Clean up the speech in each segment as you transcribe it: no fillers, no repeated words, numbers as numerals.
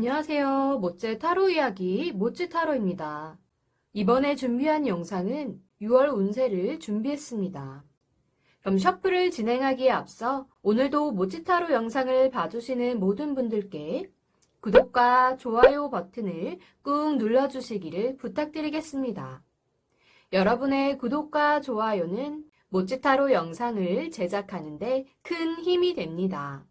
안녕하세요. 모찌 타로 이야기 모찌 타로입니다. 이번에 준비한 영상은 6월 운세를 준비했습니다. 그럼 셔플을 진행하기에 앞서 오늘도 모찌 타로 영상을 봐주시는 모든 분들께 구독과 좋아요 버튼을 꾹 눌러주시기를 부탁드리겠습니다. 여러분의 구독과 좋아요는 모찌 타로 영상을 제작하는데 큰 힘이 됩니다.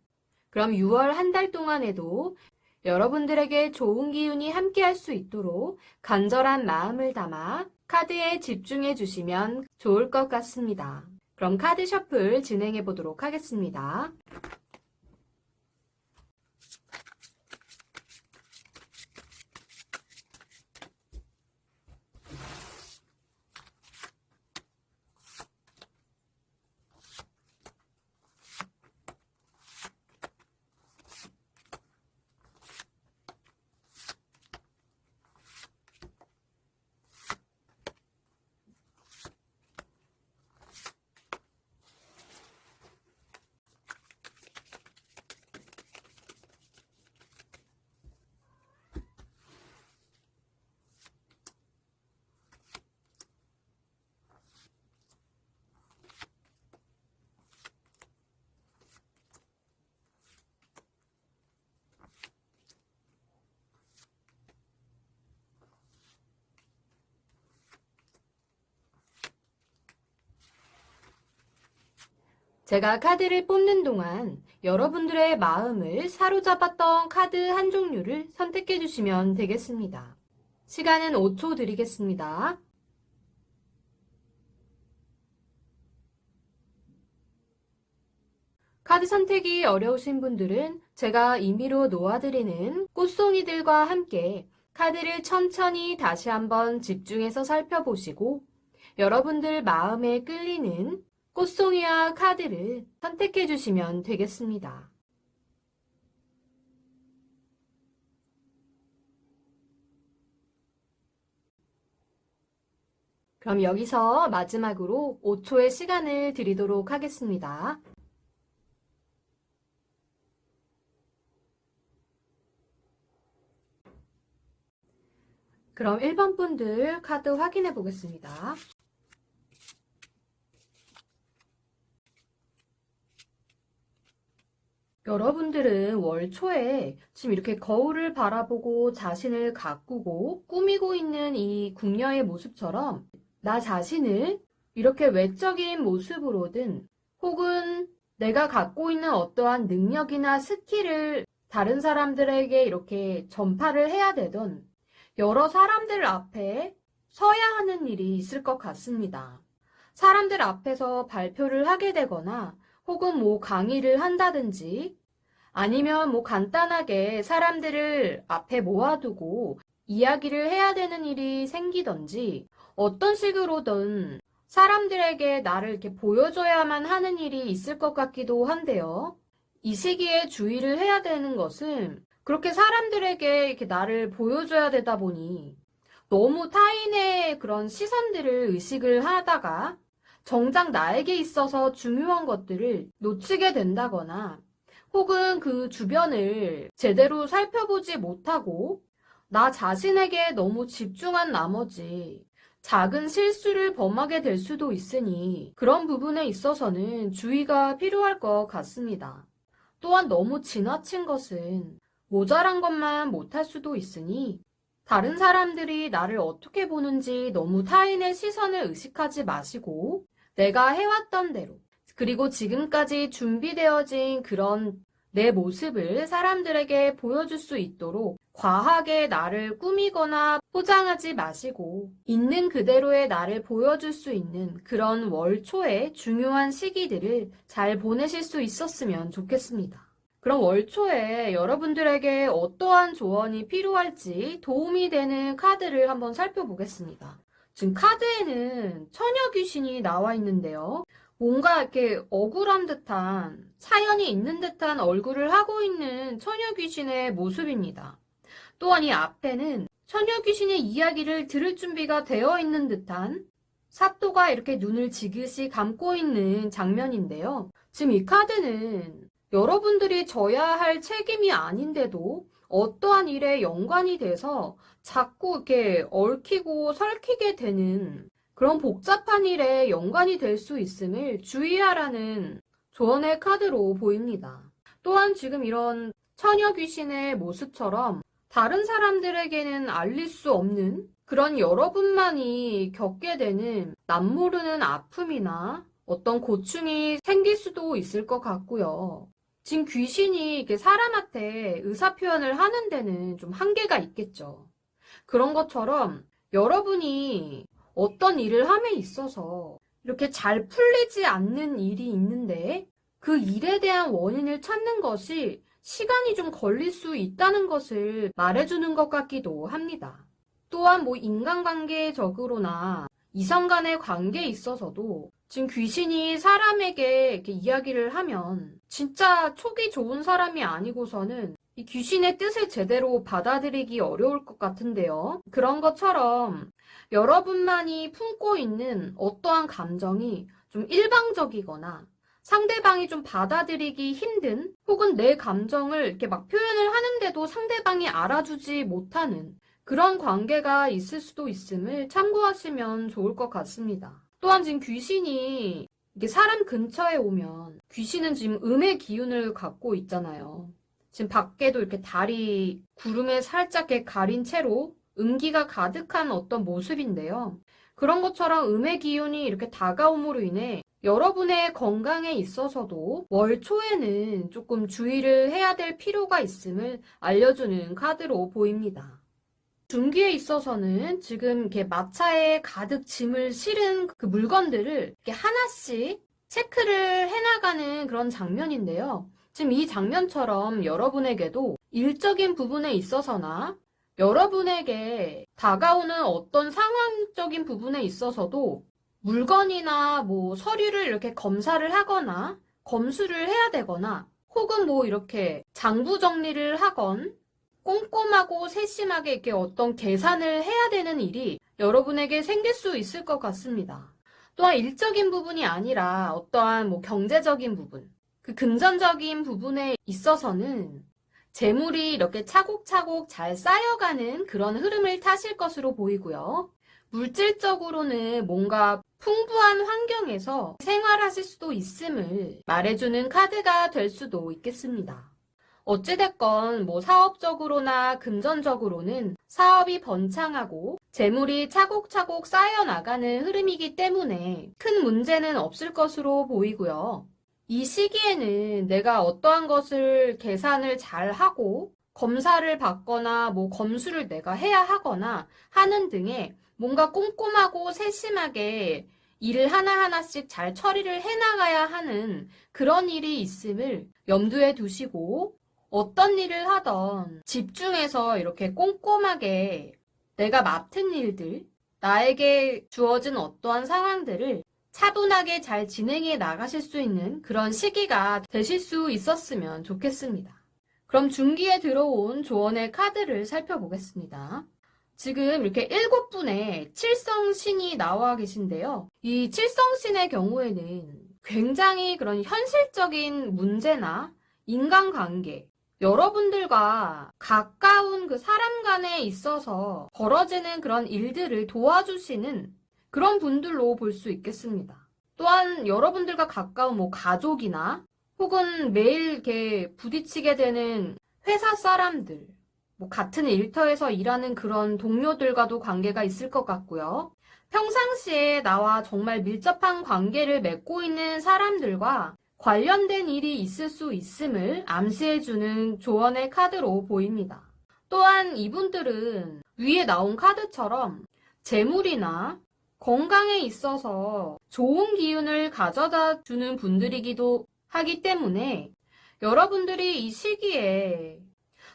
그럼 6월 한 달 동안에도 여러분들에게 좋은 기운이 함께할 수 있도록 간절한 마음을 담아 카드에 집중해 주시면 좋을 것 같습니다. 그럼 카드 셔플 진행해 보도록 하겠습니다. 제가 카드를 뽑는 동안 여러분들의 마음을 사로잡았던 카드 한 종류를 선택해 주시면 되겠습니다. 시간은 5초 드리겠습니다. 카드 선택이 어려우신 분들은 제가 임의로 놓아드리는 꽃송이들과 함께 카드를 천천히 다시 한번 집중해서 살펴보시고 여러분들 마음에 끌리는 꽃송이와 카드를 선택해 주시면 되겠습니다. 그럼 여기서 마지막으로 5초의 시간을 드리도록 하겠습니다. 그럼 1번 분들 카드 확인해 보겠습니다. 여러분들은 월 초에 지금 이렇게 거울을 바라보고 자신을 가꾸고 꾸미고 있는 이 궁녀의 모습처럼 나 자신을 이렇게 외적인 모습으로든 혹은 내가 갖고 있는 어떠한 능력이나 스킬을 다른 사람들에게 이렇게 전파를 해야 되던 여러 사람들 앞에 서야 하는 일이 있을 것 같습니다. 사람들 앞에서 발표를 하게 되거나 혹은 강의를 한다든지 아니면 간단하게 사람들을 앞에 모아두고 이야기를 해야 되는 일이 생기던지 어떤 식으로든 사람들에게 나를 이렇게 보여줘야만 하는 일이 있을 것 같기도 한데요. 이 시기에 주의를 해야 되는 것은 그렇게 사람들에게 이렇게 나를 보여줘야 되다 보니 너무 타인의 그런 시선들을 의식을 하다가 정작 나에게 있어서 중요한 것들을 놓치게 된다거나 혹은 그 주변을 제대로 살펴보지 못하고 나 자신에게 너무 집중한 나머지 작은 실수를 범하게 될 수도 있으니 그런 부분에 있어서는 주의가 필요할 것 같습니다. 또한 너무 지나친 것은 모자란 것만 못할 수도 있으니 다른 사람들이 나를 어떻게 보는지 너무 타인의 시선을 의식하지 마시고 내가 해왔던 대로 그리고 지금까지 준비되어진 그런 내 모습을 사람들에게 보여줄 수 있도록 과하게 나를 꾸미거나 포장하지 마시고 있는 그대로의 나를 보여줄 수 있는 그런 월 초의 중요한 시기들을 잘 보내실 수 있었으면 좋겠습니다. 그럼 월 초에 여러분들에게 어떠한 조언이 필요할지 도움이 되는 카드를 한번 살펴보겠습니다. 지금 카드에는 처녀 귀신이 나와 있는데요. 뭔가 이렇게 억울한 듯한 사연이 있는 듯한 얼굴을 하고 있는 처녀 귀신의 모습입니다. 또한 이 앞에는 처녀 귀신의 이야기를 들을 준비가 되어 있는 듯한 사또가 이렇게 눈을 지그시 감고 있는 장면인데요. 지금 이 카드는 여러분들이 져야 할 책임이 아닌데도 어떠한 일에 연관이 돼서 자꾸 이렇게 얽히고 설키게 되는 그런 복잡한 일에 연관이 될 수 있음을 주의하라는 조언의 카드로 보입니다. 또한 지금 이런 처녀 귀신의 모습처럼 다른 사람들에게는 알릴 수 없는 그런 여러분만이 겪게 되는 남모르는 아픔이나 어떤 고충이 생길 수도 있을 것 같고요. 지금 귀신이 이렇게 사람한테 의사표현을 하는 데는 좀 한계가 있겠죠. 그런 것처럼 여러분이 어떤 일을 함에 있어서 이렇게 잘 풀리지 않는 일이 있는데 그 일에 대한 원인을 찾는 것이 시간이 좀 걸릴 수 있다는 것을 말해주는 것 같기도 합니다. 또한 인간관계적으로나 이성 간의 관계에 있어서도 지금 귀신이 사람에게 이렇게 이야기를 하면 진짜 촉이 좋은 사람이 아니고서는 이 귀신의 뜻을 제대로 받아들이기 어려울 것 같은데요. 그런 것처럼 여러분만이 품고 있는 어떠한 감정이 좀 일방적이거나 상대방이 좀 받아들이기 힘든 혹은 내 감정을 이렇게 막 표현을 하는데도 상대방이 알아주지 못하는 그런 관계가 있을 수도 있음을 참고하시면 좋을 것 같습니다. 또한 지금 귀신이 이게 사람 근처에 오면 귀신은 지금 음의 기운을 갖고 있잖아요. 지금 밖에도 이렇게 달이 구름에 살짝 이렇게 가린 채로 음기가 가득한 어떤 모습인데요. 그런 것처럼 음의 기운이 이렇게 다가옴으로 인해 여러분의 건강에 있어서도 월 초에는 조금 주의를 해야 될 필요가 있음을 알려주는 카드로 보입니다. 중기에 있어서는 지금 이렇게 마차에 가득 짐을 실은 그 물건들을 이렇게 하나씩 체크를 해나가는 그런 장면인데요. 지금 이 장면처럼 여러분에게도 일적인 부분에 있어서나 여러분에게 다가오는 어떤 상황적인 부분에 있어서도 물건이나 서류를 이렇게 검사를 하거나 검수를 해야 되거나 혹은 이렇게 장부 정리를 하건 꼼꼼하고 세심하게 이렇게 어떤 계산을 해야 되는 일이 여러분에게 생길 수 있을 것 같습니다. 또한 일적인 부분이 아니라 어떠한 경제적인 부분, 그 금전적인 부분에 있어서는 재물이 이렇게 차곡차곡 잘 쌓여가는 그런 흐름을 타실 것으로 보이고요. 물질적으로는 뭔가 풍부한 환경에서 생활하실 수도 있음을 말해주는 카드가 될 수도 있겠습니다. 어찌됐건 사업적으로나 금전적으로는 사업이 번창하고 재물이 차곡차곡 쌓여나가는 흐름이기 때문에 큰 문제는 없을 것으로 보이고요. 이 시기에는 내가 어떠한 것을 계산을 잘 하고 검사를 받거나 검수를 내가 해야 하거나 하는 등의 뭔가 꼼꼼하고 세심하게 일을 하나하나씩 잘 처리를 해나가야 하는 그런 일이 있음을 염두에 두시고 어떤 일을 하던 집중해서 이렇게 꼼꼼하게 내가 맡은 일들, 나에게 주어진 어떠한 상황들을 차분하게 잘 진행해 나가실 수 있는 그런 시기가 되실 수 있었으면 좋겠습니다. 그럼 중기에 들어온 조언의 카드를 살펴보겠습니다. 지금 이렇게 7분의 칠성신이 나와 계신데요. 이 칠성신의 경우에는 굉장히 그런 현실적인 문제나 인간관계, 여러분들과 가까운 그 사람 간에 있어서 벌어지는 그런 일들을 도와주시는 그런 분들로 볼 수 있겠습니다. 또한 여러분들과 가까운 가족이나 혹은 매일 이렇게 부딪히게 되는 회사 사람들, 같은 일터에서 일하는 그런 동료들과도 관계가 있을 것 같고요. 평상시에 나와 정말 밀접한 관계를 맺고 있는 사람들과 관련된 일이 있을 수 있음을 암시해주는 조언의 카드로 보입니다. 또한 이분들은 위에 나온 카드처럼 재물이나 건강에 있어서 좋은 기운을 가져다 주는 분들이기도 하기 때문에 여러분들이 이 시기에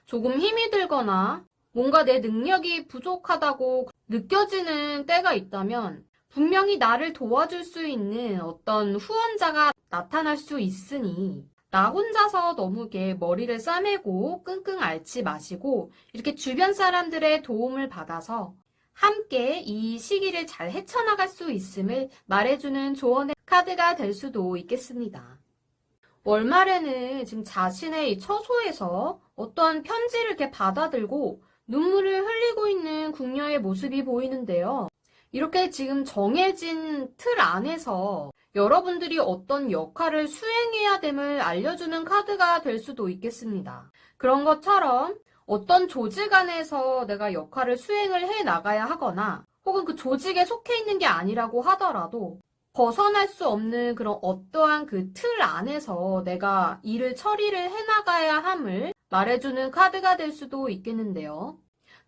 조금 힘이 들거나 뭔가 내 능력이 부족하다고 느껴지는 때가 있다면 분명히 나를 도와줄 수 있는 어떤 후원자가 나타날 수 있으니 나 혼자서 너무 이렇게 머리를 싸매고 끙끙 앓지 마시고 이렇게 주변 사람들의 도움을 받아서 함께 이 시기를 잘 헤쳐나갈 수 있음을 말해주는 조언의 카드가 될 수도 있겠습니다. 월말에는 지금 자신의 이 처소에서 어떠한 편지를 이렇게 받아들고 눈물을 흘리고 있는 궁녀의 모습이 보이는데요. 이렇게 지금 정해진 틀 안에서 여러분들이 어떤 역할을 수행해야 됨을 알려주는 카드가 될 수도 있겠습니다. 그런 것처럼 어떤 조직 안에서 내가 역할을 수행을 해 나가야 하거나 혹은 그 조직에 속해 있는 게 아니라고 하더라도 벗어날 수 없는 그런 어떠한 그 틀 안에서 내가 일을 처리를 해 나가야 함을 말해주는 카드가 될 수도 있겠는데요.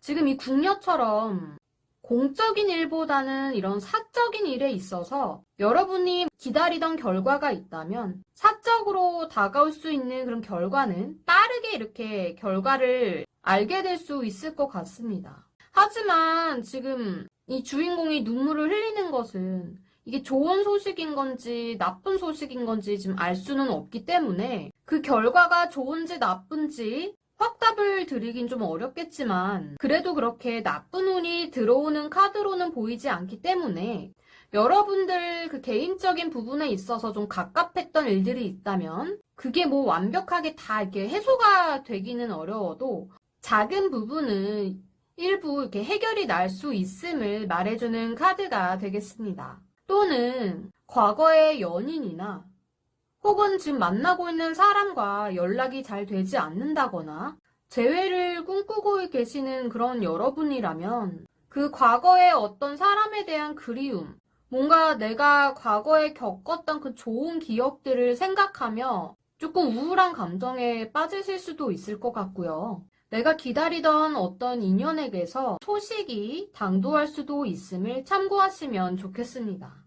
지금 이 궁녀처럼 공적인 일보다는 이런 사적인 일에 있어서 여러분이 기다리던 결과가 있다면 사적으로 다가올 수 있는 그런 결과는 빠르게 이렇게 결과를 알게 될 수 있을 것 같습니다. 하지만 지금 이 주인공이 눈물을 흘리는 것은 이게 좋은 소식인 건지 나쁜 소식인 건지 지금 알 수는 없기 때문에 그 결과가 좋은지 나쁜지 확답을 드리긴 좀 어렵겠지만 그래도 그렇게 나쁜 운이 들어오는 카드로는 보이지 않기 때문에 여러분들 그 개인적인 부분에 있어서 좀 갑갑했던 일들이 있다면 그게 뭐 완벽하게 다 이렇게 해소가 되기는 어려워도 작은 부분은 일부 이렇게 해결이 날 수 있음을 말해주는 카드가 되겠습니다. 또는 과거의 연인이나 혹은 지금 만나고 있는 사람과 연락이 잘 되지 않는다거나 재회를 꿈꾸고 계시는 그런 여러분이라면 그 과거의 어떤 사람에 대한 그리움, 뭔가 내가 과거에 겪었던 그 좋은 기억들을 생각하며 조금 우울한 감정에 빠지실 수도 있을 것 같고요. 내가 기다리던 어떤 인연에게서 소식이 당도할 수도 있음을 참고하시면 좋겠습니다.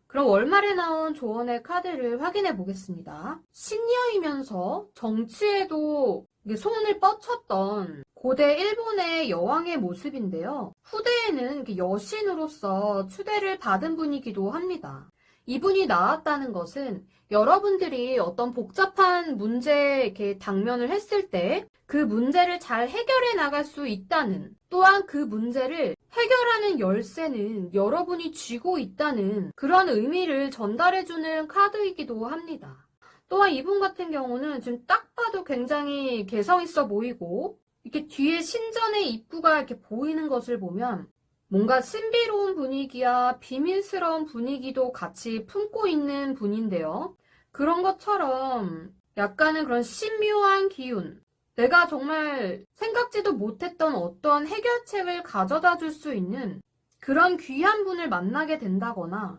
그럼 월말에 나온 조언의 카드를 확인해 보겠습니다. 신녀이면서 정치에도 손을 뻗쳤던 고대 일본의 여왕의 모습인데요. 후대에는 여신으로서 추대를 받은 분이기도 합니다. 이분이 나왔다는 것은 여러분들이 어떤 복잡한 문제에 이렇게 당면을 했을 때 그 문제를 잘 해결해 나갈 수 있다는, 또한 그 문제를 해결하는 열쇠는 여러분이 쥐고 있다는 그런 의미를 전달해주는 카드이기도 합니다. 또한 이분 같은 경우는 지금 딱 봐도 굉장히 개성 있어 보이고 이렇게 뒤에 신전의 입구가 이렇게 보이는 것을 보면 뭔가 신비로운 분위기와 비밀스러운 분위기도 같이 품고 있는 분인데요. 그런 것처럼 약간은 그런 신묘한 기운, 내가 정말 생각지도 못했던 어떤 해결책을 가져다 줄 수 있는 그런 귀한 분을 만나게 된다거나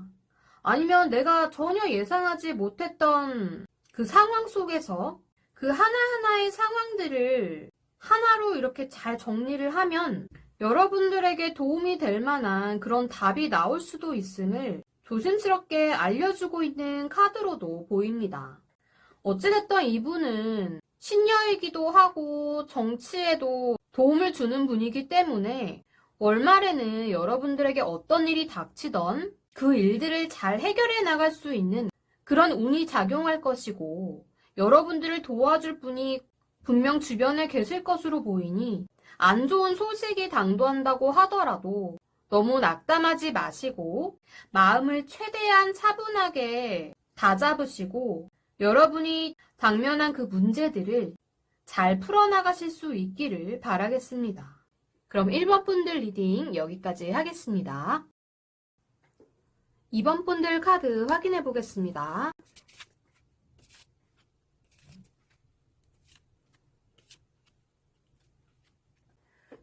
아니면 내가 전혀 예상하지 못했던 그 상황 속에서 그 하나하나의 상황들을 하나로 이렇게 잘 정리를 하면 여러분들에게 도움이 될 만한 그런 답이 나올 수도 있음을 조심스럽게 알려주고 있는 카드로도 보입니다. 어찌됐든 이분은 신녀이기도 하고 정치에도 도움을 주는 분이기 때문에 월말에는 여러분들에게 어떤 일이 닥치던 그 일들을 잘 해결해 나갈 수 있는 그런 운이 작용할 것이고 여러분들을 도와줄 분이 분명 주변에 계실 것으로 보이니 안 좋은 소식이 당도한다고 하더라도 너무 낙담하지 마시고 마음을 최대한 차분하게 다잡으시고 여러분이 당면한 그 문제들을 잘 풀어나가실 수 있기를 바라겠습니다. 그럼 1번 분들 리딩 여기까지 하겠습니다. 2번 분들 카드 확인해 보겠습니다.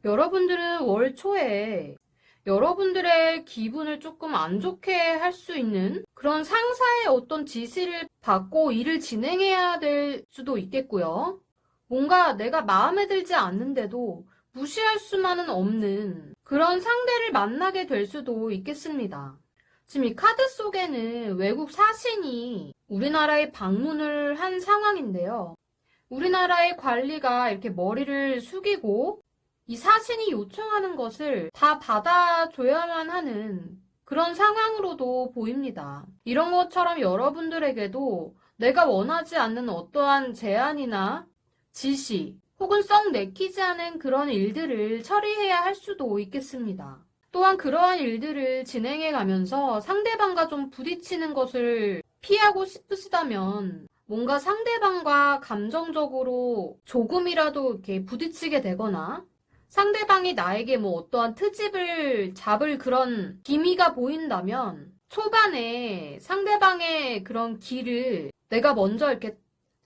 여러분들은 월 초에 여러분들의 기분을 조금 안 좋게 할 수 있는 그런 상사의 어떤 지시를 받고 일을 진행해야 될 수도 있겠고요. 뭔가 내가 마음에 들지 않는데도 무시할 수만은 없는 그런 상대를 만나게 될 수도 있겠습니다. 지금 이 카드 속에는 외국 사신이 우리나라에 방문을 한 상황인데요. 우리나라의 관리가 이렇게 머리를 숙이고 이 사신이 요청하는 것을 다 받아줘야만 하는 그런 상황으로도 보입니다. 이런 것처럼 여러분들에게도 내가 원하지 않는 어떠한 제안이나 지시 혹은 썩 내키지 않은 그런 일들을 처리해야 할 수도 있겠습니다. 또한 그러한 일들을 진행해 가면서 상대방과 좀 부딪히는 것을 피하고 싶으시다면 뭔가 상대방과 감정적으로 조금이라도 이렇게 부딪히게 되거나 상대방이 나에게 뭐 어떠한 트집을 잡을 그런 기미가 보인다면 초반에 상대방의 그런 기를 내가 먼저 이렇게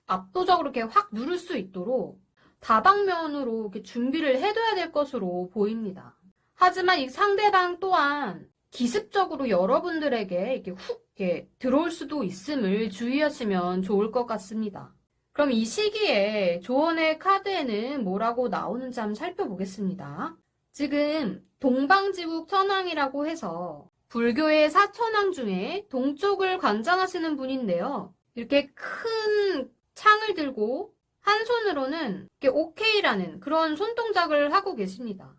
압도적으로 이렇게 확 누를 수 있도록 다방면으로 이렇게 준비를 해둬야 될 것으로 보입니다. 하지만 이 상대방 또한 기습적으로 여러분들에게 이렇게 훅 이렇게 들어올 수도 있음을 주의하시면 좋을 것 같습니다. 그럼 이 시기에 조언의 카드에는 뭐라고 나오는지 한번 살펴보겠습니다. 지금 동방지국 천왕이라고 해서 불교의 사천왕 중에 동쪽을 관장하시는 분인데요. 이렇게 큰 창을 들고 한 손으로는 이렇게 오케이라는 그런 손동작을 하고 계십니다.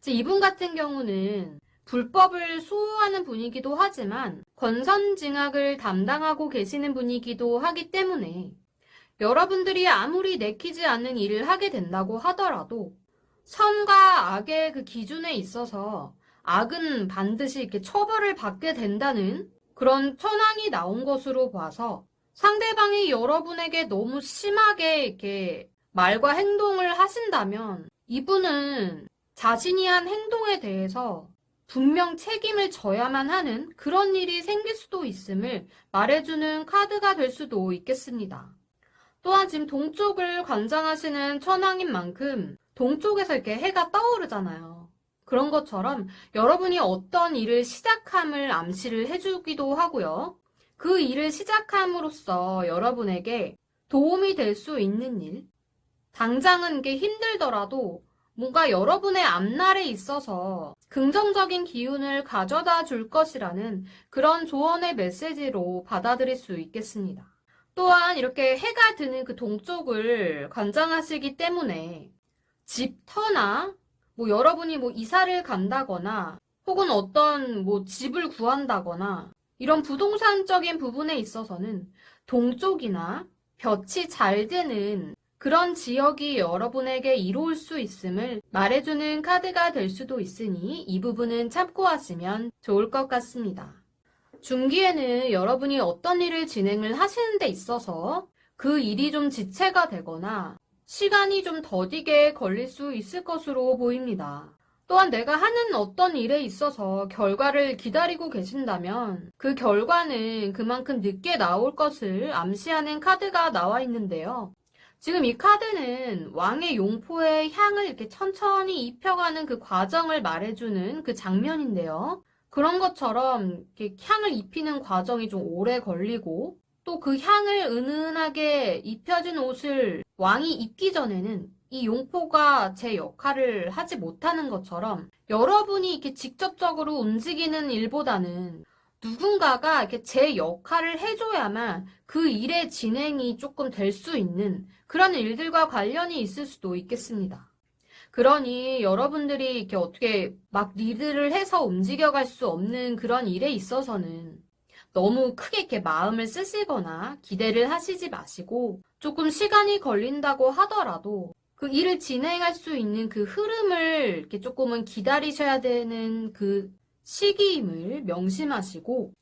이분 같은 경우는 불법을 수호하는 분이기도 하지만 권선징악을 담당하고 계시는 분이기도 하기 때문에 여러분들이 아무리 내키지 않는 일을 하게 된다고 하더라도 선과 악의 그 기준에 있어서 악은 반드시 이렇게 처벌을 받게 된다는 그런 천왕이 나온 것으로 봐서 상대방이 여러분에게 너무 심하게 이렇게 말과 행동을 하신다면 이분은 자신이 한 행동에 대해서 분명 책임을 져야만 하는 그런 일이 생길 수도 있음을 말해주는 카드가 될 수도 있겠습니다. 또한 지금 동쪽을 관장하시는 천왕인 만큼 동쪽에서 이렇게 해가 떠오르잖아요. 그런 것처럼 여러분이 어떤 일을 시작함을 암시를 해주기도 하고요. 그 일을 시작함으로써 여러분에게 도움이 될 수 있는 일, 당장은 이게 힘들더라도 뭔가 여러분의 앞날에 있어서 긍정적인 기운을 가져다 줄 것이라는 그런 조언의 메시지로 받아들일 수 있겠습니다. 또한 이렇게 해가 드는 그 동쪽을 관장하시기 때문에 집터나 여러분이 이사를 간다거나 혹은 어떤 집을 구한다거나 이런 부동산적인 부분에 있어서는 동쪽이나 볕이 잘 드는 그런 지역이 여러분에게 이로울 수 있음을 말해주는 카드가 될 수도 있으니 이 부분은 참고하시면 좋을 것 같습니다. 중기에는 여러분이 어떤 일을 진행을 하시는 데 있어서 그 일이 좀 지체가 되거나 시간이 좀 더디게 걸릴 수 있을 것으로 보입니다. 또한 내가 하는 어떤 일에 있어서 결과를 기다리고 계신다면 그 결과는 그만큼 늦게 나올 것을 암시하는 카드가 나와 있는데요. 지금 이 카드는 왕의 용포에 향을 이렇게 천천히 입혀가는 그 과정을 말해주는 그 장면인데요. 그런 것처럼 이렇게 향을 입히는 과정이 좀 오래 걸리고 또 그 향을 은은하게 입혀진 옷을 왕이 입기 전에는 이 용포가 제 역할을 하지 못하는 것처럼 여러분이 이렇게 직접적으로 움직이는 일보다는 누군가가 이렇게 제 역할을 해줘야만 그 일의 진행이 조금 될 수 있는 그런 일들과 관련이 있을 수도 있겠습니다. 그러니 여러분들이 이렇게 어떻게 막 리드를 해서 움직여갈 수 없는 그런 일에 있어서는 너무 크게 이렇게 마음을 쓰시거나 기대를 하시지 마시고 조금 시간이 걸린다고 하더라도 그 일을 진행할 수 있는 그 흐름을 이렇게 조금은 기다리셔야 되는 그 시기임을 명심하시고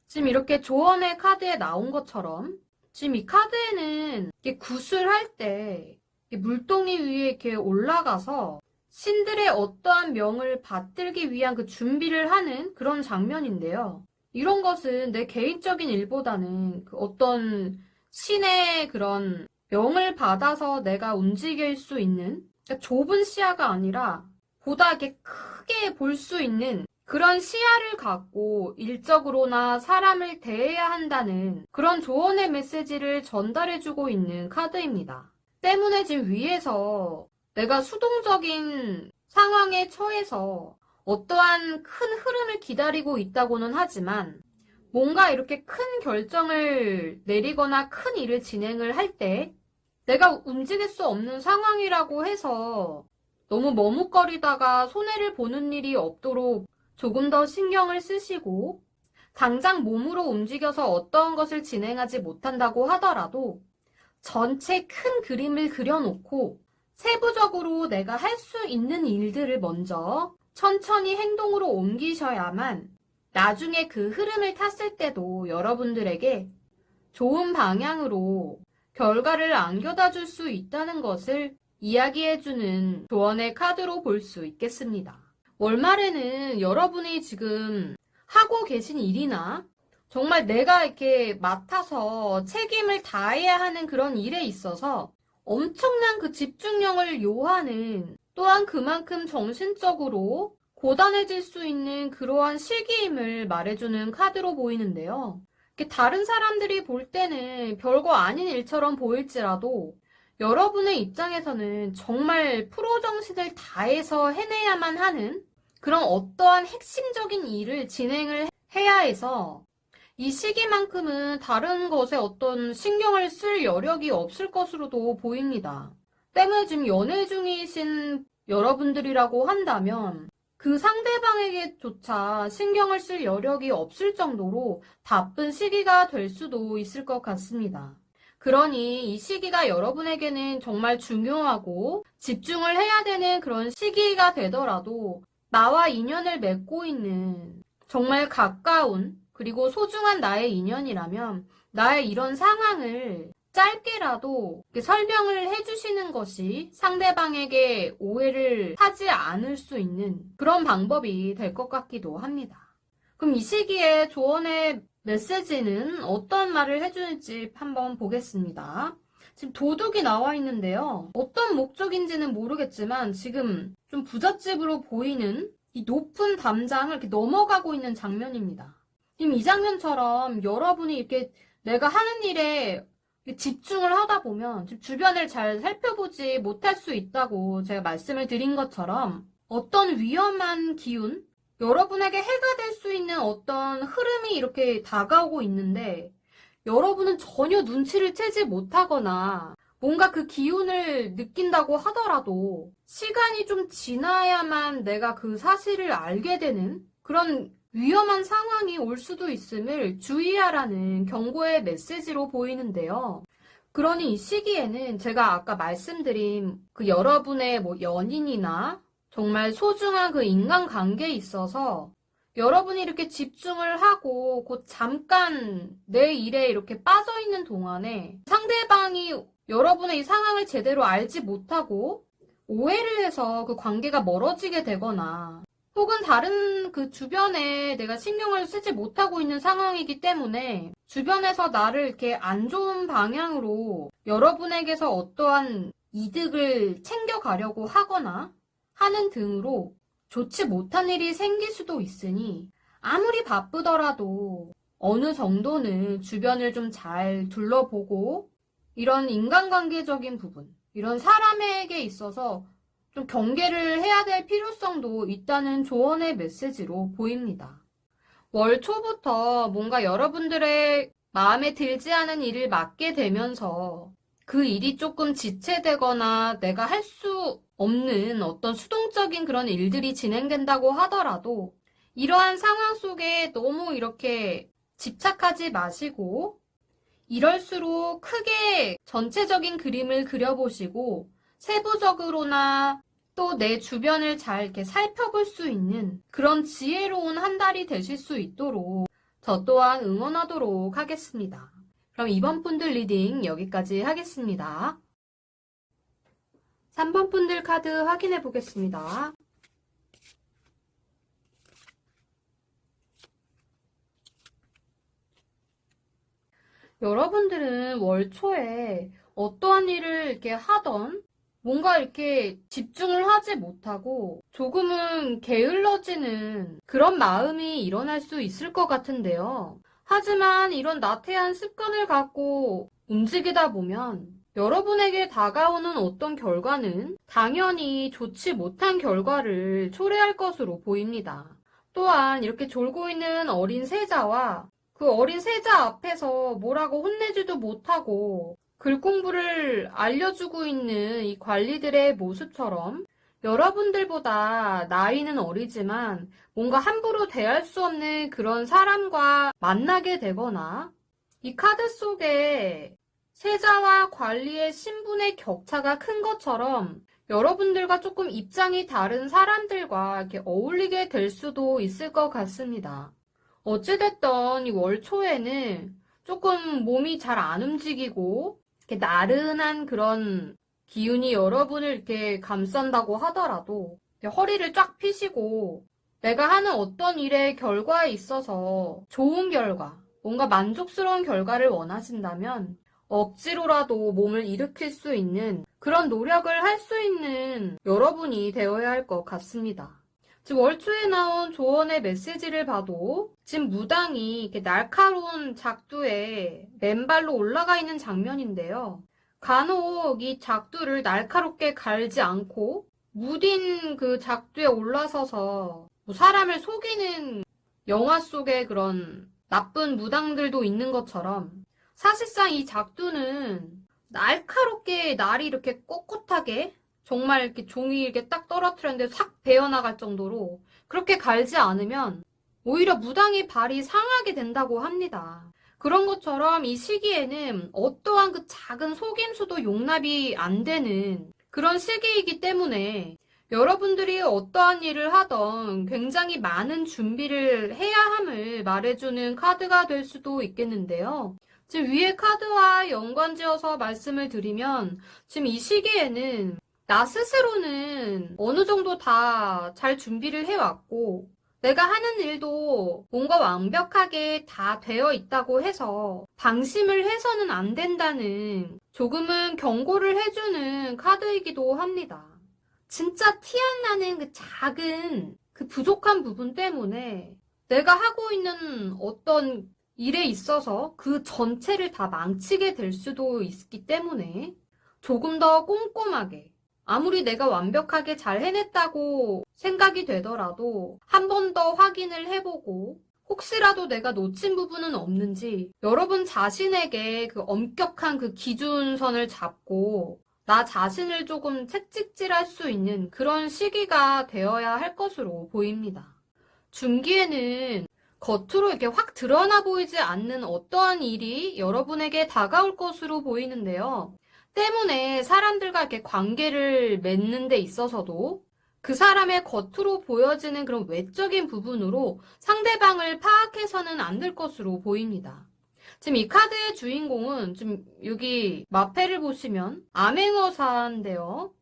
지금 이렇게 조언의 카드에 나온 것처럼 지금 이 카드에는 이렇게 구슬할 때 물동이 위에 이렇게 올라가서 신들의 어떠한 명을 받들기 위한 그 준비를 하는 그런 장면인데요. 이런 것은 내 개인적인 일보다는 그 어떤 신의 그런 명을 받아서 내가 움직일 수 있는 그러니까 좁은 시야가 아니라 보다 이렇게 크게 볼 수 있는 그런 시야를 갖고 일적으로나 사람을 대해야 한다는 그런 조언의 메시지를 전달해주고 있는 카드입니다. 때문에 지금 위에서 내가 수동적인 상황에 처해서 어떠한 큰 흐름을 기다리고 있다고는 하지만 뭔가 이렇게 큰 결정을 내리거나 큰 일을 진행을 할 때 내가 움직일 수 없는 상황이라고 해서 너무 머뭇거리다가 손해를 보는 일이 없도록 조금 더 신경을 쓰시고 당장 몸으로 움직여서 어떠한 것을 진행하지 못한다고 하더라도 전체 큰 그림을 그려놓고 세부적으로 내가 할 수 있는 일들을 먼저 천천히 행동으로 옮기셔야만 나중에 그 흐름을 탔을 때도 여러분들에게 좋은 방향으로 결과를 안겨다 줄 수 있다는 것을 이야기해주는 조언의 카드로 볼 수 있겠습니다. 월말에는 여러분이 지금 하고 계신 일이나 정말 내가 이렇게 맡아서 책임을 다해야 하는 그런 일에 있어서 엄청난 그 집중력을 요하는, 또한 그만큼 정신적으로 고단해질 수 있는 그러한 시기임을 말해주는 카드로 보이는데요. 다른 사람들이 볼 때는 별거 아닌 일처럼 보일지라도 여러분의 입장에서는 정말 프로 정신을 다해서 해내야만 하는 그런 어떠한 핵심적인 일을 진행을 해야 해서 이 시기만큼은 다른 것에 어떤 신경을 쓸 여력이 없을 것으로도 보입니다. 때문에 지금 연애 중이신 여러분들이라고 한다면 그 상대방에게조차 신경을 쓸 여력이 없을 정도로 바쁜 시기가 될 수도 있을 것 같습니다. 그러니 이 시기가 여러분에게는 정말 중요하고 집중을 해야 되는 그런 시기가 되더라도 나와 인연을 맺고 있는 정말 가까운 그리고 소중한 나의 인연이라면 나의 이런 상황을 짧게라도 설명을 해주시는 것이 상대방에게 오해를 하지 않을 수 있는 그런 방법이 될 것 같기도 합니다. 그럼 이 시기에 조언의 메시지는 어떤 말을 해주는지 한번 보겠습니다. 지금 도둑이 나와 있는데요. 어떤 목적인지는 모르겠지만 지금 좀 부잣집으로 보이는 이 높은 담장을 이렇게 넘어가고 있는 장면입니다. 지금 이 장면처럼 여러분이 이렇게 내가 하는 일에 집중을 하다 보면 주변을 잘 살펴보지 못할 수 있다고 제가 말씀을 드린 것처럼 어떤 위험한 기운, 여러분에게 해가 될 수 있는 어떤 흐름이 이렇게 다가오고 있는데 여러분은 전혀 눈치를 채지 못하거나 뭔가 그 기운을 느낀다고 하더라도 시간이 좀 지나야만 내가 그 사실을 알게 되는 그런 위험한 상황이 올 수도 있음을 주의하라는 경고의 메시지로 보이는데요. 그러니 이 시기에는 제가 아까 말씀드린 그 여러분의 연인이나 정말 소중한 그 인간관계에 있어서 여러분이 이렇게 집중을 하고 곧 잠깐 내 일에 이렇게 빠져 있는 동안에 상대방이 여러분의 이 상황을 제대로 알지 못하고 오해를 해서 그 관계가 멀어지게 되거나 혹은 다른 그 주변에 내가 신경을 쓰지 못하고 있는 상황이기 때문에 주변에서 나를 이렇게 안 좋은 방향으로 여러분에게서 어떠한 이득을 챙겨가려고 하거나 하는 등으로 좋지 못한 일이 생길 수도 있으니 아무리 바쁘더라도 어느 정도는 주변을 좀 잘 둘러보고 이런 인간관계적인 부분, 이런 사람에게 있어서 좀 경계를 해야 될 필요성도 있다는 조언의 메시지로 보입니다. 월 초부터 뭔가 여러분들의 마음에 들지 않은 일을 맡게 되면서 그 일이 조금 지체되거나 내가 할 수 없는 어떤 수동적인 그런 일들이 진행된다고 하더라도 이러한 상황 속에 너무 이렇게 집착하지 마시고 이럴수록 크게 전체적인 그림을 그려보시고 세부적으로나 또 내 주변을 잘 이렇게 살펴볼 수 있는 그런 지혜로운 한 달이 되실 수 있도록 저 또한 응원하도록 하겠습니다. 그럼 이번 분들 리딩 여기까지 하겠습니다. 3번 분들 카드 확인해 보겠습니다. 여러분들은 월 초에 어떠한 일을 이렇게 하던 뭔가 이렇게 집중을 하지 못하고 조금은 게을러지는 그런 마음이 일어날 수 있을 것 같은데요. 하지만 이런 나태한 습관을 갖고 움직이다 보면 여러분에게 다가오는 어떤 결과는 당연히 좋지 못한 결과를 초래할 것으로 보입니다. 또한 이렇게 졸고 있는 어린 세자와 그 어린 세자 앞에서 뭐라고 혼내지도 못하고 글 공부를 알려주고 있는 이 관리들의 모습처럼 여러분들보다 나이는 어리지만 뭔가 함부로 대할 수 없는 그런 사람과 만나게 되거나 이 카드 속에 세자와 관리의 신분의 격차가 큰 것처럼 여러분들과 조금 입장이 다른 사람들과 이렇게 어울리게 될 수도 있을 것 같습니다. 어찌됐든 이 월 초에는 조금 몸이 잘 안 움직이고 이렇게 나른한 그런 기운이 여러분을 이렇게 감싼다고 하더라도 허리를 쫙 펴시고 내가 하는 어떤 일의 결과에 있어서 좋은 결과, 뭔가 만족스러운 결과를 원하신다면 억지로라도 몸을 일으킬 수 있는 그런 노력을 할 수 있는 여러분이 되어야 할 것 같습니다. 지금 월초에 나온 조언의 메시지를 봐도 지금 무당이 이렇게 날카로운 작두에 맨발로 올라가 있는 장면인데요. 간혹 이 작두를 날카롭게 갈지 않고 무딘 그 작두에 올라서서 사람을 속이는 영화 속의 그런 나쁜 무당들도 있는 것처럼 사실상 이 작두는 날카롭게 날이 이렇게 꼿꼿하게 정말 이렇게 종이 이렇게 딱 떨어뜨렸는데 싹 베어나갈 정도로 그렇게 갈지 않으면 오히려 무당의 발이 상하게 된다고 합니다. 그런 것처럼 이 시기에는 어떠한 그 작은 속임수도 용납이 안 되는 그런 시기이기 때문에 여러분들이 어떠한 일을 하던 굉장히 많은 준비를 해야 함을 말해주는 카드가 될 수도 있겠는데요. 지금 위에 카드와 연관지어서 말씀을 드리면 지금 이 시기에는 나 스스로는 어느 정도 다 잘 준비를 해왔고 내가 하는 일도 뭔가 완벽하게 다 되어 있다고 해서 방심을 해서는 안 된다는 조금은 경고를 해주는 카드이기도 합니다. 진짜 티 안 나는 그 작은 그 부족한 부분 때문에 내가 하고 있는 어떤 일에 있어서 그 전체를 다 망치게 될 수도 있기 때문에 조금 더 꼼꼼하게 아무리 내가 완벽하게 잘 해냈다고 생각이 되더라도 한 번 더 확인을 해보고 혹시라도 내가 놓친 부분은 없는지 여러분 자신에게 그 엄격한 그 기준선을 잡고 나 자신을 조금 채찍질할 수 있는 그런 시기가 되어야 할 것으로 보입니다. 중기에는 겉으로 이렇게 확 드러나 보이지 않는 어떠한 일이 여러분에게 다가올 것으로 보이는데요. 때문에 사람들과 이렇게 관계를 맺는 데 있어서도 그 사람의 겉으로 보여지는 그런 외적인 부분으로 상대방을 파악해서는 안 될 것으로 보입니다. 지금 이 카드의 주인공은 지금 여기 마패를 보시면 암행어사인데요.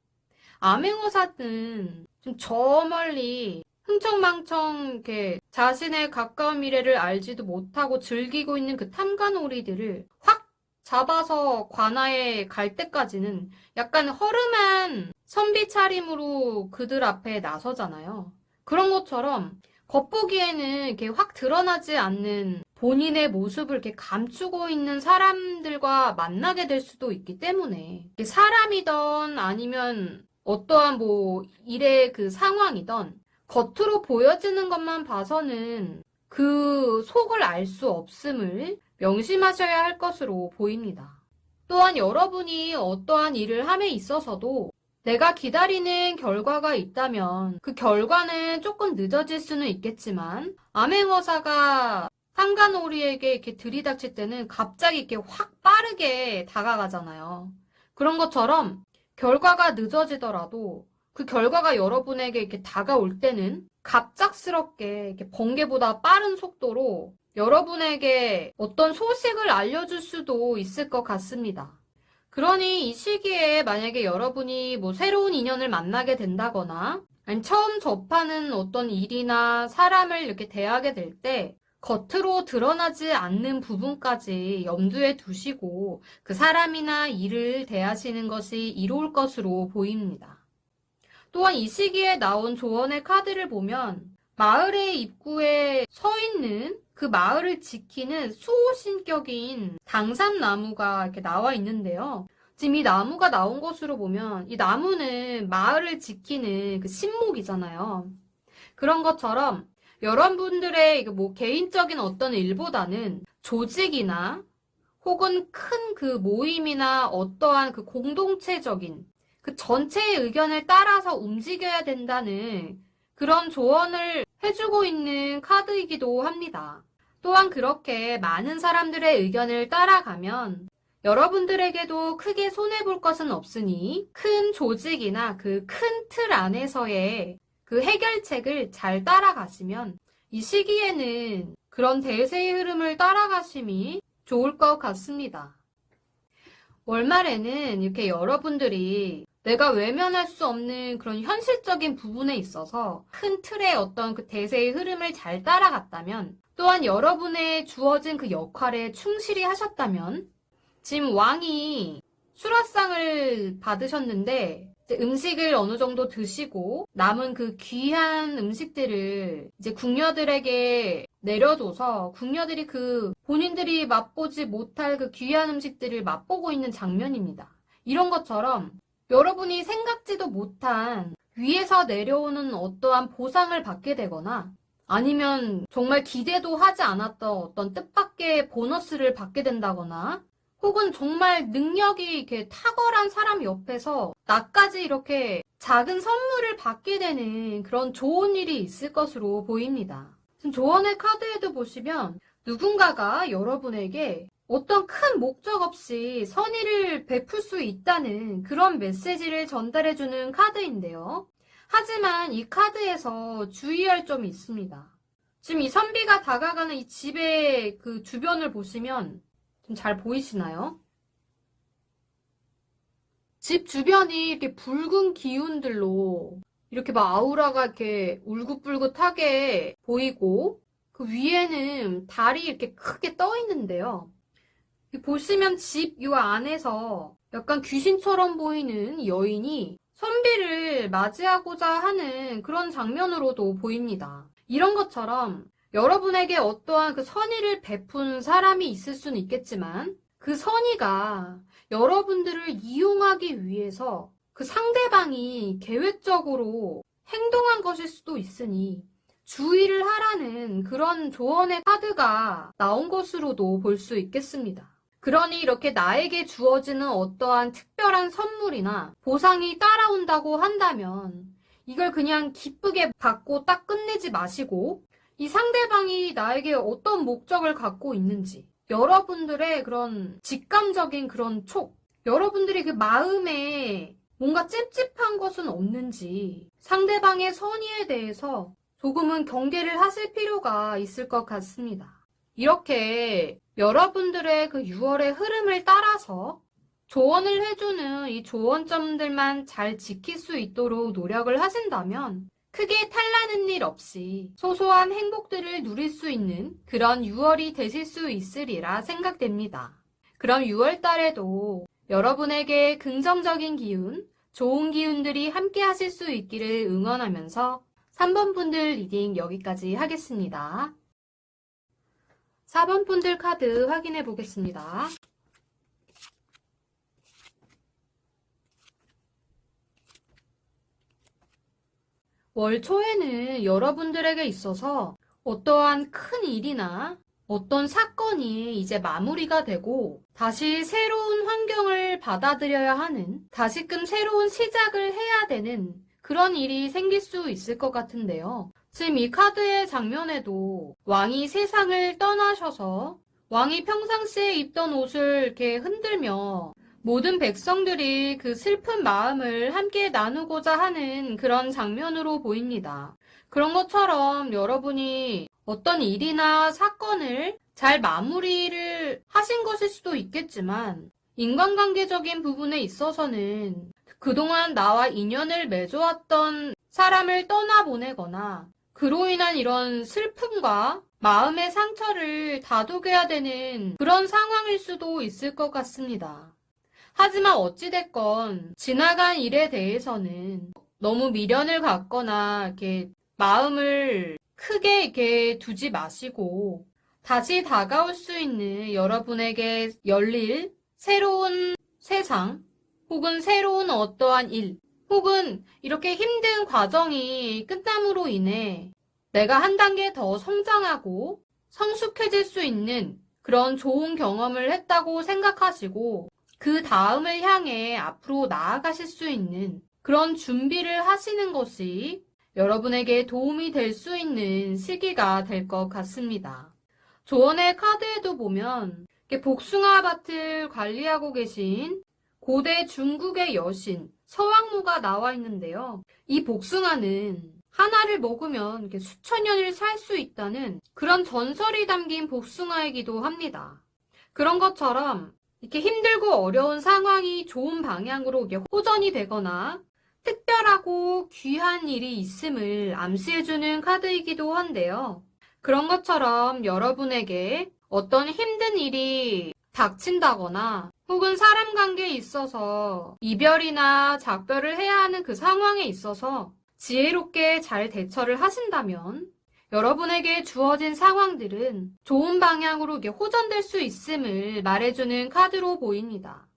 암행어사는 좀 저 멀리 흥청망청 이렇게 자신의 가까운 미래를 알지도 못하고 즐기고 있는 그 탐관오리들을 확 잡아서 관아에 갈 때까지는 약간 허름한 선비 차림으로 그들 앞에 나서잖아요. 그런 것처럼 겉보기에는 이렇게 확 드러나지 않는 본인의 모습을 이렇게 감추고 있는 사람들과 만나게 될 수도 있기 때문에 사람이던 아니면 어떠한 뭐 일의 그 상황이던 겉으로 보여지는 것만 봐서는 그 속을 알 수 없음을 명심하셔야 할 것으로 보입니다. 또한 여러분이 어떠한 일을 함에 있어서도 내가 기다리는 결과가 있다면 그 결과는 조금 늦어질 수는 있겠지만 암행어사가 한간오리에게 이렇게 들이닥칠 때는 갑자기 이렇게 확 빠르게 다가가잖아요. 그런 것처럼 결과가 늦어지더라도 그 결과가 여러분에게 이렇게 다가올 때는 갑작스럽게 이렇게 번개보다 빠른 속도로 여러분에게 어떤 소식을 알려줄 수도 있을 것 같습니다. 그러니 이 시기에 만약에 여러분이 뭐 새로운 인연을 만나게 된다거나 아니면 처음 접하는 어떤 일이나 사람을 이렇게 대하게 될 때 겉으로 드러나지 않는 부분까지 염두에 두시고 그 사람이나 일을 대하시는 것이 이로울 것으로 보입니다. 또한 이 시기에 나온 조언의 카드를 보면 마을의 입구에 서 있는 그 마을을 지키는 수호신격인 당산나무가 이렇게 나와 있는데요. 지금 이 나무가 나온 것으로 보면 이 나무는 마을을 지키는 그 신목이잖아요. 그런 것처럼 여러분들의 뭐 개인적인 어떤 일보다는 조직이나 혹은 큰 그 모임이나 어떠한 그 공동체적인 그 전체의 의견을 따라서 움직여야 된다는 그런 조언을 해주고 있는 카드이기도 합니다. 또한 그렇게 많은 사람들의 의견을 따라가면 여러분들에게도 크게 손해볼 것은 없으니 큰 조직이나 그 큰 틀 안에서의 그 해결책을 잘 따라가시면 이 시기에는 그런 대세의 흐름을 따라가심이 좋을 것 같습니다. 월말에는 이렇게 여러분들이 내가 외면할 수 없는 그런 현실적인 부분에 있어서 큰 틀의 어떤 그 대세의 흐름을 잘 따라갔다면, 또한 여러분의 주어진 그 역할에 충실히 하셨다면, 지금 왕이 수라상을 받으셨는데 이제 음식을 어느 정도 드시고 남은 그 귀한 음식들을 이제 궁녀들에게 내려줘서 궁녀들이 그 본인들이 맛보지 못할 그 귀한 음식들을 맛보고 있는 장면입니다. 이런 것처럼 여러분이 생각지도 못한 위에서 내려오는 어떠한 보상을 받게 되거나 아니면 정말 기대도 하지 않았던 어떤 뜻밖의 보너스를 받게 된다거나 혹은 정말 능력이 이렇게 탁월한 사람 옆에서 나까지 이렇게 작은 선물을 받게 되는 그런 좋은 일이 있을 것으로 보입니다. 지금 조언의 카드에도 보시면 누군가가 여러분에게 어떤 큰 목적 없이 선의를 베풀 수 있다는 그런 메시지를 전달해주는 카드인데요. 하지만 이 카드에서 주의할 점이 있습니다. 지금 이 선비가 다가가는 이 집의 그 주변을 보시면 좀 잘 보이시나요? 집 주변이 이렇게 붉은 기운들로 이렇게 막 아우라가 이렇게 울긋불긋하게 보이고 그 위에는 달이 이렇게 크게 떠 있는데요. 보시면 집 요 안에서 약간 귀신처럼 보이는 여인이 선비를 맞이하고자 하는 그런 장면으로도 보입니다. 이런 것처럼 여러분에게 어떠한 그 선의를 베푼 사람이 있을 수는 있겠지만 그 선의가 여러분들을 이용하기 위해서 그 상대방이 계획적으로 행동한 것일 수도 있으니 주의를 하라는 그런 조언의 카드가 나온 것으로도 볼 수 있겠습니다. 그러니 이렇게 나에게 주어지는 어떠한 특별한 선물이나 보상이 따라온다고 한다면 이걸 그냥 기쁘게 받고 딱 끝내지 마시고 이 상대방이 나에게 어떤 목적을 갖고 있는지, 여러분들의 그런 직감적인 그런 촉, 여러분들이 그 마음에 뭔가 찝찝한 것은 없는지 상대방의 선의에 대해서 조금은 경계를 하실 필요가 있을 것 같습니다. 이렇게 여러분들의 그 6월의 흐름을 따라서 조언을 해주는 이 조언점들만 잘 지킬 수 있도록 노력을 하신다면 크게 탈나는 일 없이 소소한 행복들을 누릴 수 있는 그런 6월이 되실 수 있으리라 생각됩니다. 그럼 6월 달에도 여러분에게 긍정적인 기운, 좋은 기운들이 함께 하실 수 있기를 응원하면서 3번 분들 리딩 여기까지 하겠습니다. 4번 분들 카드 확인해 보겠습니다. 월 초에는 여러분들에게 있어서 어떠한 큰 일이나 어떤 사건이 이제 마무리가 되고 다시 새로운 환경을 받아들여야 하는, 다시금 새로운 시작을 해야 되는 그런 일이 생길 수 있을 것 같은데요. 지금 이 카드의 장면에도 왕이 세상을 떠나셔서 왕이 평상시에 입던 옷을 이렇게 흔들며 모든 백성들이 그 슬픈 마음을 함께 나누고자 하는 그런 장면으로 보입니다. 그런 것처럼 여러분이 어떤 일이나 사건을 잘 마무리를 하신 것일 수도 있겠지만 인간관계적인 부분에 있어서는 그동안 나와 인연을 맺어왔던 사람을 떠나보내거나 그로 인한 이런 슬픔과 마음의 상처를 다독여야 되는 그런 상황일 수도 있을 것 같습니다. 하지만 어찌됐건 지나간 일에 대해서는 너무 미련을 갖거나 이렇게 마음을 크게 이렇게 두지 마시고 다시 다가올 수 있는 여러분에게 열릴 새로운 세상 혹은 새로운 어떠한 일 혹은 이렇게 힘든 과정이 끝남으로 인해 내가 한 단계 더 성장하고 성숙해질 수 있는 그런 좋은 경험을 했다고 생각하시고 그 다음을 향해 앞으로 나아가실 수 있는 그런 준비를 하시는 것이 여러분에게 도움이 될 수 있는 시기가 될 것 같습니다. 조언의 카드에도 보면 복숭아 밭을 관리하고 계신 고대 중국의 여신 서왕모가 나와 있는데요. 이 복숭아는 하나를 먹으면 이렇게 수천 년을 살 수 있다는 그런 전설이 담긴 복숭아이기도 합니다. 그런 것처럼 이렇게 힘들고 어려운 상황이 좋은 방향으로 이게 호전이 되거나 특별하고 귀한 일이 있음을 암시해주는 카드이기도 한데요. 그런 것처럼 여러분에게 어떤 힘든 일이 닥친다거나 혹은 사람 관계에 있어서 이별이나 작별을 해야 하는 그 상황에 있어서 지혜롭게 잘 대처를 하신다면 여러분에게 주어진 상황들은 좋은 방향으로 이게 호전될 수 있음을 말해주는 카드로 보입니다.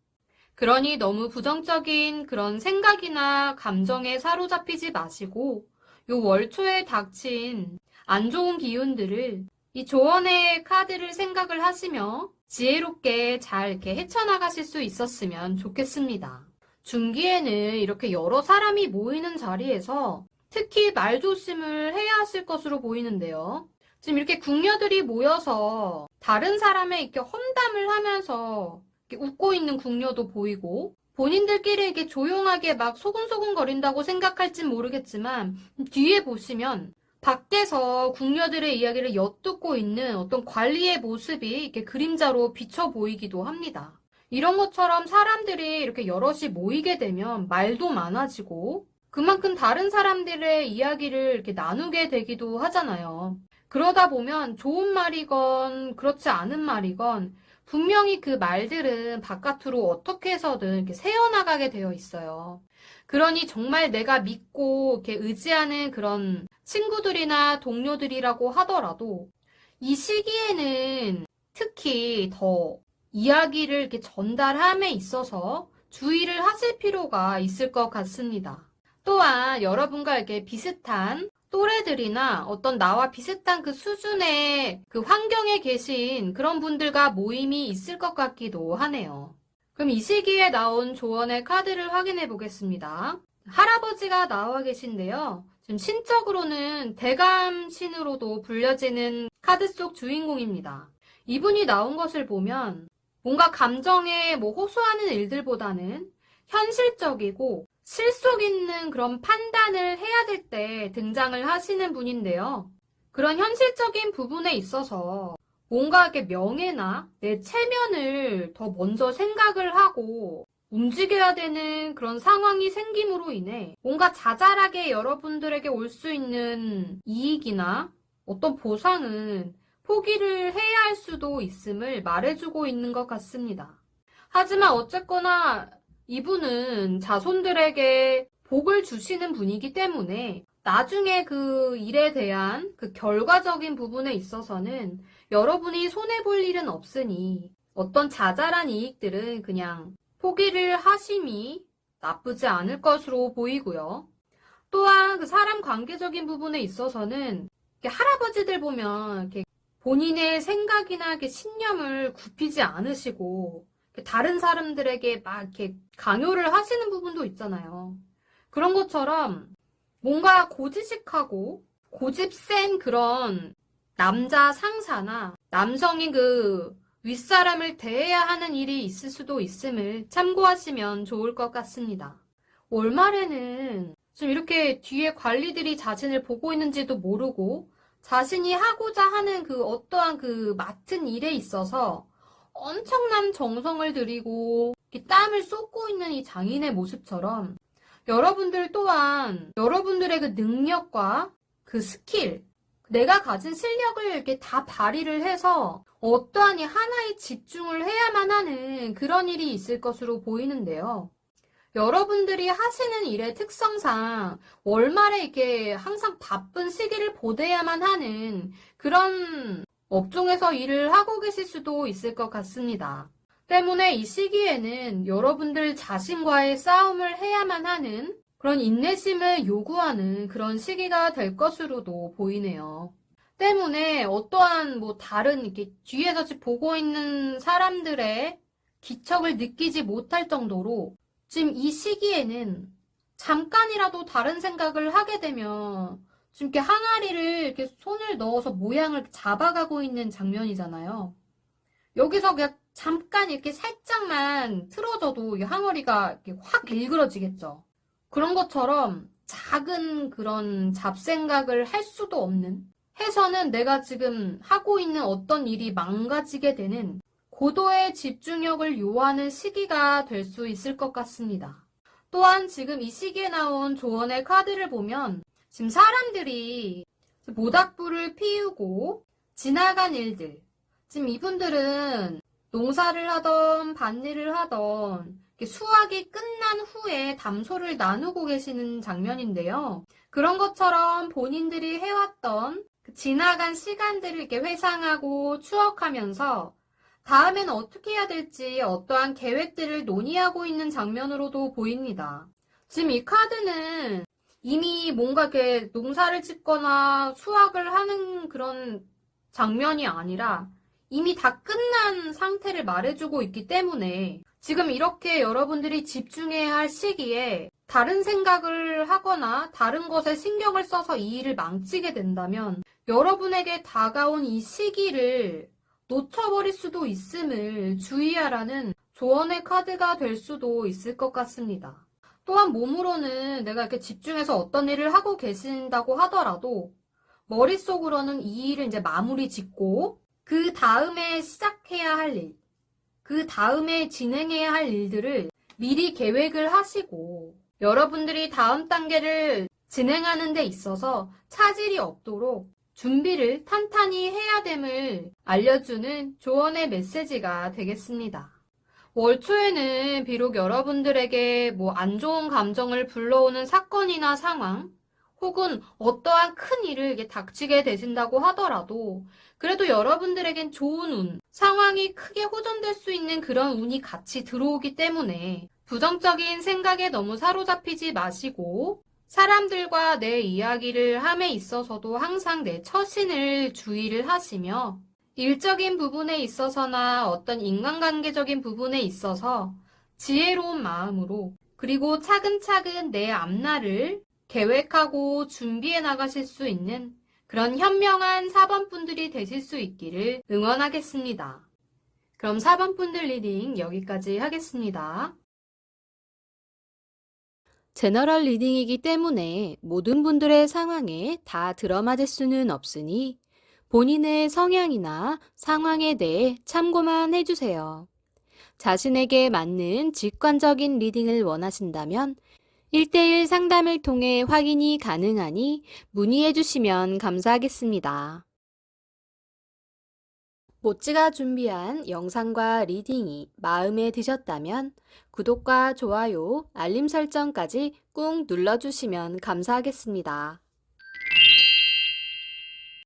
그러니 너무 부정적인 그런 생각이나 감정에 사로잡히지 마시고 요 월초에 닥친 안 좋은 기운들을 이 조언의 카드를 생각을 하시며 지혜롭게 잘 이렇게 헤쳐나가실 수 있었으면 좋겠습니다. 중기에는 이렇게 여러 사람이 모이는 자리에서 특히 말조심을 해야 하실 것으로 보이는데요. 지금 이렇게 궁녀들이 모여서 다른 사람의 이렇게 험담을 하면서 이렇게 웃고 있는 궁녀도 보이고 본인들끼리 이렇게 조용하게 막 소곤소곤거린다고 생각할진 모르겠지만 뒤에 보시면 밖에서 궁녀들의 이야기를 엿듣고 있는 어떤 관리의 모습이 이렇게 그림자로 비쳐 보이기도 합니다. 이런 것처럼 사람들이 이렇게 여럿이 모이게 되면 말도 많아지고 그만큼 다른 사람들의 이야기를 이렇게 나누게 되기도 하잖아요. 그러다 보면 좋은 말이건 그렇지 않은 말이건 분명히 그 말들은 바깥으로 어떻게 해서든 이렇게 새어나가게 되어 있어요. 그러니 정말 내가 믿고 이렇게 의지하는 그런 친구들이나 동료들이라고 하더라도 이 시기에는 특히 더 이야기를 이렇게 전달함에 있어서 주의를 하실 필요가 있을 것 같습니다. 또한 여러분과 이렇게 비슷한 또래들이나 어떤 나와 비슷한 그 수준의 그 환경에 계신 그런 분들과 모임이 있을 것 같기도 하네요. 그럼 이 시기에 나온 조언의 카드를 확인해 보겠습니다. 할아버지가 나와 계신데요. 지금 신적으로는 대감신으로도 불려지는 카드 속 주인공입니다. 이분이 나온 것을 보면 뭔가 감정에 호소하는 일들보다는 현실적이고 실속 있는 그런 판단을 해야 될 때 등장을 하시는 분인데요. 그런 현실적인 부분에 있어서 뭔가 이렇게 명예나 내 체면을 더 먼저 생각을 하고 움직여야 되는 그런 상황이 생김으로 인해 뭔가 자잘하게 여러분들에게 올 수 있는 이익이나 어떤 보상은 포기를 해야 할 수도 있음을 말해주고 있는 것 같습니다. 하지만 어쨌거나 이분은 자손들에게 복을 주시는 분이기 때문에 나중에 그 일에 대한 그 결과적인 부분에 있어서는 여러분이 손해볼 일은 없으니 어떤 자잘한 이익들은 그냥 포기를 하심이 나쁘지 않을 것으로 보이고요. 또한 그 사람 관계적인 부분에 있어서는 이렇게 할아버지들 보면 이렇게 본인의 생각이나 이렇게 신념을 굽히지 않으시고 다른 사람들에게 막 이렇게 강요를 하시는 부분도 있잖아요. 그런 것처럼 뭔가 고지식하고 고집 센 그런 남자 상사나 남성인 그 윗사람을 대해야 하는 일이 있을 수도 있음을 참고하시면 좋을 것 같습니다. 월말에는 좀 이렇게 뒤에 관리들이 자신을 보고 있는지도 모르고 자신이 하고자 하는 그 어떠한 그 맡은 일에 있어서 엄청난 정성을 들이고 땀을 쏟고 있는 이 장인의 모습처럼 여러분들 또한 여러분들의 그 능력과 그 스킬, 내가 가진 실력을 이렇게 다 발휘를 해서 어떠한 이 하나에 집중을 해야만 하는 그런 일이 있을 것으로 보이는데요. 여러분들이 하시는 일의 특성상 월말에 이렇게 항상 바쁜 시기를 보내야만 하는 그런 업종에서 일을 하고 계실 수도 있을 것 같습니다. 때문에 이 시기에는 여러분들 자신과의 싸움을 해야만 하는 그런 인내심을 요구하는 그런 시기가 될 것으로도 보이네요. 때문에 어떠한 다른 이렇게 뒤에서 보고 있는 사람들의 기척을 느끼지 못할 정도로 지금 이 시기에는 잠깐이라도 다른 생각을 하게 되면 지금 이렇게 항아리를 이렇게 손을 넣어서 모양을 잡아가고 있는 장면이잖아요. 여기서 그냥 잠깐 이렇게 살짝만 틀어져도 이 항아리가 이렇게 확 일그러지겠죠. 그런 것처럼 작은 그런 잡생각을 할 수도 없는 해서는 내가 지금 하고 있는 어떤 일이 망가지게 되는 고도의 집중력을 요하는 시기가 될 수 있을 것 같습니다. 또한 지금 이 시기에 나온 조언의 카드를 보면 지금 사람들이 모닥불을 피우고 지나간 일들, 지금 이분들은 농사를 하던 밭일을 하던 수확이 끝난 후에 담소를 나누고 계시는 장면인데요. 그런 것처럼 본인들이 해왔던 지나간 시간들을 이렇게 회상하고 추억하면서 다음엔 어떻게 해야 될지 어떠한 계획들을 논의하고 있는 장면으로도 보입니다. 지금 이 카드는 이미 뭔가 이렇게 농사를 짓거나 수확을 하는 그런 장면이 아니라 이미 다 끝난 상태를 말해주고 있기 때문에 지금 이렇게 여러분들이 집중해야 할 시기에 다른 생각을 하거나 다른 것에 신경을 써서 이 일을 망치게 된다면 여러분에게 다가온 이 시기를 놓쳐버릴 수도 있음을 주의하라는 조언의 카드가 될 수도 있을 것 같습니다. 또한 몸으로는 내가 이렇게 집중해서 어떤 일을 하고 계신다고 하더라도 머릿속으로는 이 일을 이제 마무리 짓고 그 다음에 시작해야 할 일, 그 다음에 진행해야 할 일들을 미리 계획을 하시고 여러분들이 다음 단계를 진행하는 데 있어서 차질이 없도록 준비를 탄탄히 해야 됨을 알려주는 조언의 메시지가 되겠습니다. 월 초에는 비록 여러분들에게 안 좋은 감정을 불러오는 사건이나 상황, 혹은 어떠한 큰 일을 닥치게 되신다고 하더라도 그래도 여러분들에겐 좋은 운, 상황이 크게 호전될 수 있는 그런 운이 같이 들어오기 때문에 부정적인 생각에 너무 사로잡히지 마시고 사람들과 내 이야기를 함에 있어서도 항상 내 처신을 주의를 하시며 일적인 부분에 있어서나 어떤 인간관계적인 부분에 있어서 지혜로운 마음으로 그리고 차근차근 내 앞날을 계획하고 준비해 나가실 수 있는 그런 현명한 4번분들이 되실 수 있기를 응원하겠습니다. 그럼 4번분들 리딩 여기까지 하겠습니다. 제너럴 리딩이기 때문에 모든 분들의 상황에 다 들어맞을 수는 없으니 본인의 성향이나 상황에 대해 참고만 해주세요. 자신에게 맞는 직관적인 리딩을 원하신다면 1대1 상담을 통해 확인이 가능하니 문의해 주시면 감사하겠습니다. 모찌가 준비한 영상과 리딩이 마음에 드셨다면 구독과 좋아요, 알림 설정까지 꾹 눌러주시면 감사하겠습니다.